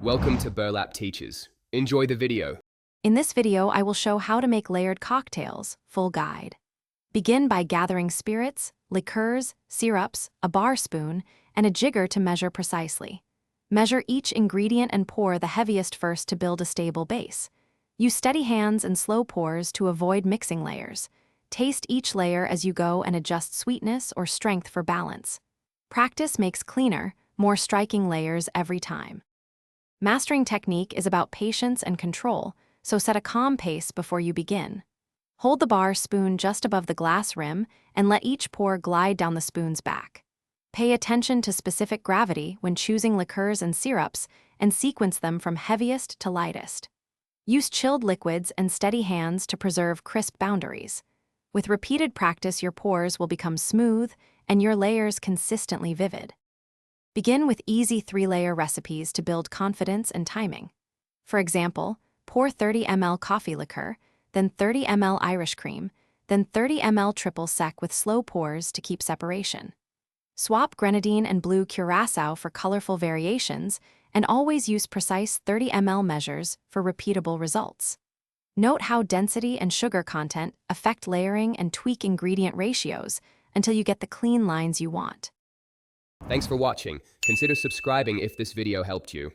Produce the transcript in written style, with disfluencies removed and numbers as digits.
Welcome to Burlap Teachers. Enjoy the video. In this video, I will show how to make layered cocktails, full guide. Begin by gathering spirits, liqueurs, syrups, a bar spoon, and a jigger to measure precisely. Measure each ingredient and pour the heaviest first to build a stable base. Use steady hands and slow pours to avoid mixing layers. Taste each layer as you go and adjust sweetness or strength for balance. Practice makes cleaner, more striking layers every time. Mastering technique is about patience and control, so set a calm pace before you begin. Hold the bar spoon just above the glass rim and let each pour glide down the spoon's back. Pay attention to specific gravity when choosing liqueurs and syrups and sequence them from heaviest to lightest. Use chilled liquids and steady hands to preserve crisp boundaries. With repeated practice, your pours will become smooth and your layers consistently vivid. Begin with easy 3-layer recipes to build confidence and timing. For example, pour 30 ml coffee liqueur, then 30 ml Irish cream, then 30 ml triple sec with slow pours to keep separation. Swap grenadine and blue curacao for colorful variations, and always use precise 30 ml measures for repeatable results. Note how density and sugar content affect layering and tweak ingredient ratios until you get the clean lines you want. Thanks for watching. Consider subscribing if this video helped you.